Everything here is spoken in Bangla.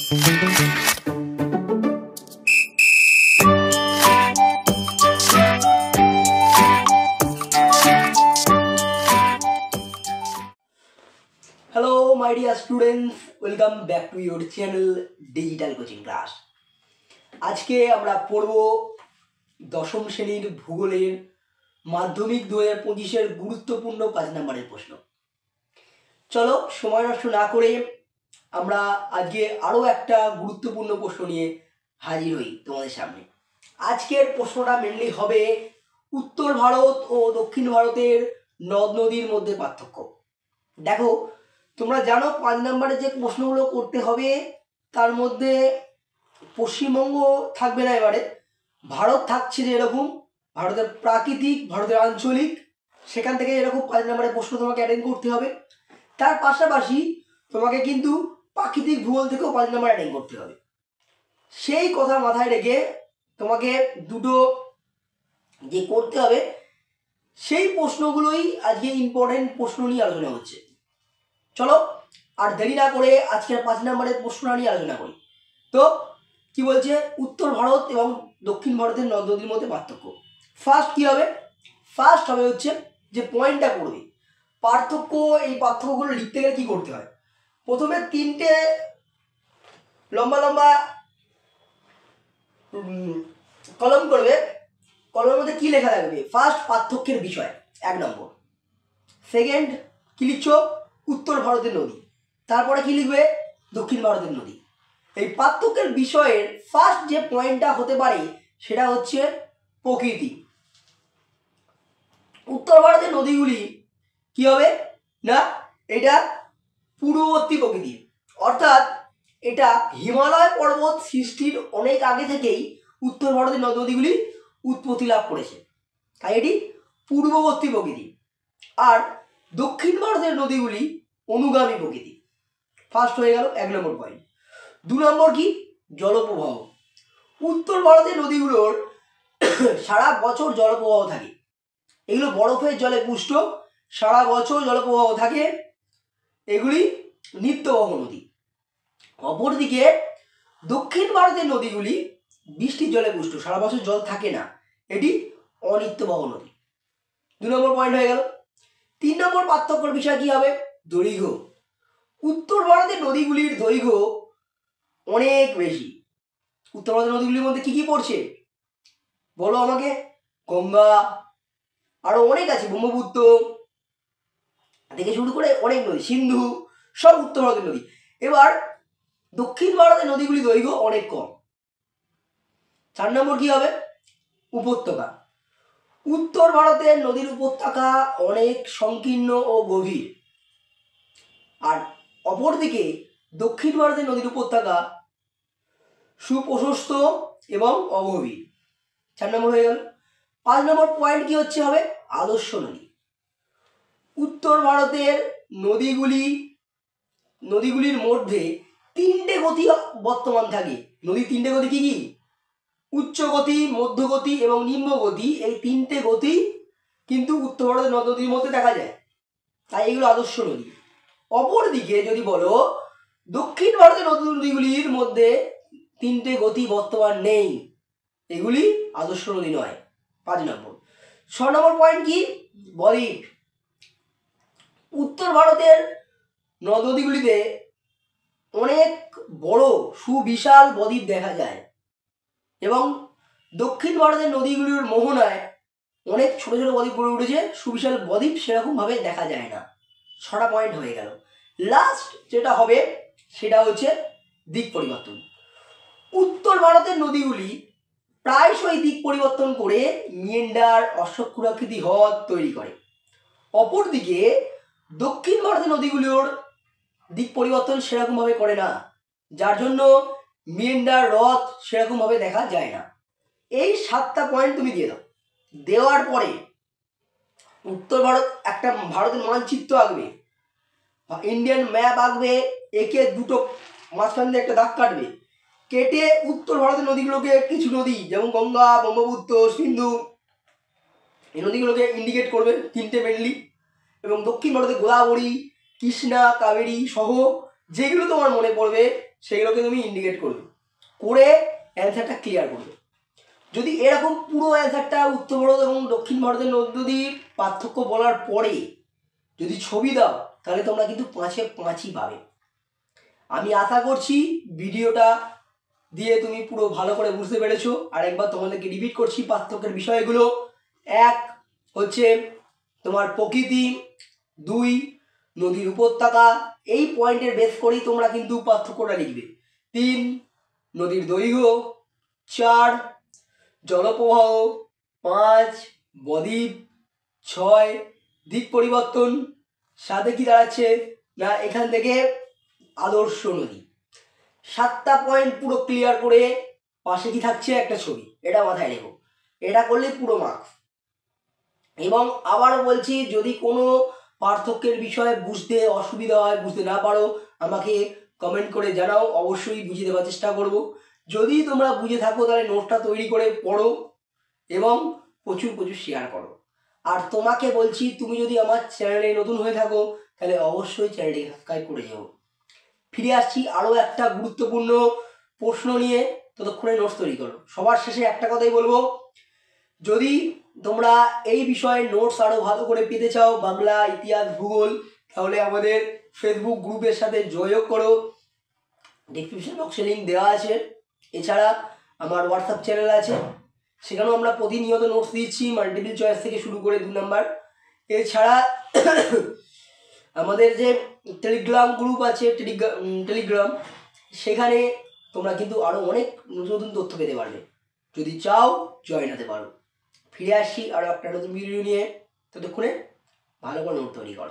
Hello my dear students, welcome back to your channel Digital Coaching Class। আজকে আমরা পড়ব দশম শ্রেণীর ভূগোলের মাধ্যমিক 2025 এর গুরুত্বপূর্ণ 5 নম্বরের প্রশ্ন। চলো সময় নষ্ট না করে আমরা আজকে আরো একটা গুরুত্বপূর্ণ প্রশ্ন নিয়ে হাজির হই তোমাদের সামনে। আজকের প্রশ্নটা মেনলি হবে উত্তর ভারত ও দক্ষিণ ভারতের নদ নদীর মধ্যে পার্থক্য। দেখো তোমরা জানো 5 নম্বরে যে প্রশ্নগুলো করতে হবে তার মধ্যে পশ্চিমবঙ্গ থাকবে না, এবারে ভারত থাকছে, যে এরকম ভারতের প্রাকৃতিক, ভারতের আঞ্চলিক, সেখান থেকে এরকম 5 নম্বরের প্রশ্ন তোমাকে অ্যাটেন্ড করতে হবে। তার পাশাপাশি তোমাকে কিন্তু প্রাকৃতিক ভূগোল থেকেও 5 নম্বর অ্যাটেন্ড করতে হবে। সেই কথা মাথায় রেখে তোমাকে দুটো যে করতে হবে সেই প্রশ্নগুলোই আজকে ইম্পর্টেন্ট প্রশ্ন নিয়ে আলোচনা হচ্ছে। চলো আর দেরি না করে আজকের 5 নম্বরের প্রশ্নটা নিয়ে আলোচনা করি। তো কি বলছে, উত্তর ভারত এবং দক্ষিণ ভারতের নদ নদীর মধ্যে পার্থক্য। ফার্স্ট কি হবে, ফার্স্ট হবে হচ্ছে যে পয়েন্টটা করবে পার্থক্য। এই পার্থক্যগুলো লিখতে গেলে কি করতে হয়, প্রথমে 3টে লম্বা লম্বা কলম করবে। কলমের মধ্যে কি লেখা থাকবে, ফার্স্ট পার্থক্যের বিষয় 1 নম্বর, সেকেন্ড কি লিখছো উত্তর ভারতের নদী, তারপরে কি লিখবে দক্ষিণ ভারতের নদী। এই পার্থক্যের বিষয়ের ফার্স্ট যে পয়েন্টটা হতে পারে সেটা হচ্ছে প্রকৃতি। উত্তর ভারতের নদীগুলি কি হবে না, এটা পূর্ববর্তী প্রকৃতির, অর্থাৎ এটা হিমালয় পর্বত সৃষ্টির অনেক আগে থেকেই উত্তর ভারতের নদ নদীগুলি উৎপত্তি লাভ করেছে, তাই এটি পূর্ববর্তী প্রকৃতি। আর দক্ষিণ ভারতের নদীগুলি অনুগামী প্রকৃতি। ফার্স্ট হয়ে গেল 1 নম্বর পয়েন্ট। 2 নম্বর কি, জলপ্রবাহ। উত্তর ভারতের নদীগুলোর সারা বছর জলপ্রবাহ থাকে, এগুলো বরফের জলে পুষ্ট, সারা বছর জলপ্রবাহ থাকে, এগুলি নিত্যবহ নদী। অপরদিকে দক্ষিণ ভারতের নদীগুলি বৃষ্টির জলে পুষ্ট, সারা বছর জল থাকে না, এটি অনিত্যবহ নদী। 2 নম্বর পয়েন্ট হয়ে গেল। 3 নম্বর পার্থক্যের বিষয় কি হবে, দৈর্ঘ্য। উত্তর ভারতের নদীগুলির দৈর্ঘ্য অনেক বেশি। উত্তর ভারতের নদীগুলির মধ্যে কি কি পড়ছে বলো আমাকে, গঙ্গা, আরো অনেক আছে, ব্রহ্মপুত্র থেকে শুরু করে অনেক নদী, সিন্ধু, সব উত্তর ভারতের নদী। এবার দক্ষিণ ভারতের নদীগুলির দৈর্ঘ্য অনেক কম। 4 নম্বর কি হবে, উপত্যকা। উত্তর ভারতের নদীর উপত্যকা অনেক সংকীর্ণ ও গভীর, আর অপরদিকে দক্ষিণ ভারতের নদীর উপত্যকা সুপ্রশস্ত এবং অগভীর। 4 নম্বর হয়ে গেল। 5 নম্বর পয়েন্ট কি হচ্ছে হবে, আদর্শ নদী। উত্তর ভারতের নদীগুলির মধ্যে 3টে গতি বর্তমান থাকে। নদীর 3টে গতি কি কি, উচ্চ গতি, মধ্য গতি এবং নিম্ন গতি। এই 3টে গতি কিন্তু উত্তর ভারতের নদ নদীর মধ্যে দেখা যায়, তাই এগুলো আদর্শ নদী। অপরদিকে যদি বলো দক্ষিণ ভারতের নদীগুলির মধ্যে 3টে গতি বর্তমান নেই, এগুলি আদর্শ নদী নয়। 5 নম্বর। 6 নম্বর পয়েন্ট কি, বদ্বীপ। উত্তর ভারতের নদ নদীগুলিতে অনেক বড় সুবিশাল বদ্বীপ দেখা যায় এবং দক্ষিণ ভারতের নদীগুলির মোহনায় অনেক ছোট ছোট বদ্বীপ গড়ে উঠেছে, সুবিশাল বদ্বীপ সেরকম ভাবে দেখা যায় না। 6টা পয়েন্ট হয়ে গেল। লাস্ট যেটা হবে সেটা হচ্ছে দিক পরিবর্তন। উত্তর ভারতের নদীগুলি প্রায়শই দিক পরিবর্তন করে মিয়েন্ডার, অশ্বক্ষুরাকৃতি হ্রদ তৈরি করে। অপরদিকে দক্ষিণ ভারতের নদীগুলোর দিক পরিবর্তন সেরকমভাবে করে না, যার জন্য মিয়েন্ডার, হ্রদ সেরকমভাবে দেখা যায় না। এই 7টা পয়েন্ট তুমি দিয়ে দাও। দেওয়ার পরে উত্তর ভারত একটা ভারতের মানচিত্র আঁকবে, ইন্ডিয়ান ম্যাপ আঁকবে, একে দুটো মাঝখান দিয়ে একটা দাগ কাটবে, কেটে উত্তর ভারতের নদীগুলোকে, কিছু নদী যেমন গঙ্গা, ব্রহ্মপুত্র, সিন্ধু, এই নদীগুলোকে ইন্ডিকেট করবে 3টে মেনলি, এবং দক্ষিণ ভারতে গোদাবরী, কৃষ্ণা, কাবেরী সহ যেগুলো তোমার মনে পড়বে সেগুলোকে তুমি ইন্ডিকেট করবে, করে অ্যান্সারটা ক্লিয়ার করবে। যদি এরকম পুরো অ্যান্সারটা উত্তর ভারত এবং দক্ষিণ ভারতের নদী পার্থক্য বলার পরে যদি ছবি দাও, তাহলে তোমরা কিন্তু 5-এ 5ই পাবে। আমি আশা করছি ভিডিওটা দিয়ে তুমি পুরো ভালো করে বুঝতে পেরেছো। আর একবার তোমাদেরকে রিপিট করছি পার্থক্যের বিষয়গুলো। 1 হচ্ছে তোমার প্রকৃতি, 2 নদীর উপত্যকা, এই পয়েন্টের বেস করেই তোমরা কিন্তু পার্থক্যটা লিখবে। 3 নদীর দৈর্ঘ্য, 4 জলপ্রবাহ, 5 বদ্বীপ, 6 দিক পরিবর্তন, 7 কি দাঁড়াচ্ছে না এখান থেকে আদর্শ নদী। 7টা পয়েন্ট পুরো ক্লিয়ার করে পাশে কি থাকছে একটা ছবি, এটা মাথায় রেখো। এটা করলে পুরো মার্কস। এবং আবারও বলছি, যদি কোনো পার্থক্যের বিষয়ে বুঝতে অসুবিধা হয়, বুঝতে না পারো, আমাকে কমেন্ট করে জানাও, অবশ্যই বুঝিয়ে দেওয়ার চেষ্টা করব। যদি তোমরা বুঝে থাকো তাহলে নোটটা তৈরি করে পড়ো এবং প্রচুর শেয়ার করো। আর তোমাকে বলছি, তুমি যদি আমার চ্যানেলে নতুন হয়ে থাকো তাহলে অবশ্যই চ্যানেলটিকে সাবস্ক্রাইব করে যাও। ফিরে আসছি আরও একটা গুরুত্বপূর্ণ প্রশ্ন নিয়ে, ততক্ষণে নোটস তৈরি করো। সবার শেষে একটা কথাই বলবো, যদি তোমরা এই বিষয়ে নোটস আরও ভালো করে পেতে চাও, বাংলা, ইতিহাস, ভূগোল, তাহলে আমাদের ফেসবুক গ্রুপের সাথে যোগাযোগ করো, ডিসক্রিপশন বক্সে লিঙ্ক দেওয়া আছে। এছাড়া আমার হোয়াটসঅ্যাপ চ্যানেল আছে, সেখানেও আমরা প্রতিনিয়ত নোটস দিচ্ছি, মাল্টিপল চয়েস থেকে শুরু করে 2 নাম্বার। এছাড়া আমাদের যে টেলিগ্রাম গ্রুপ আছে, টেলিগ্রাম, সেখানে তোমরা কিন্তু আরও অনেক নতুন তথ্য পেতে পারবে। যদি চাও জয়েন হতে পারো। ফিরে আসছি আরও একটা নতুন ভিডিও নিয়ে, ততক্ষণে ভালো করে নোট তৈরি করো।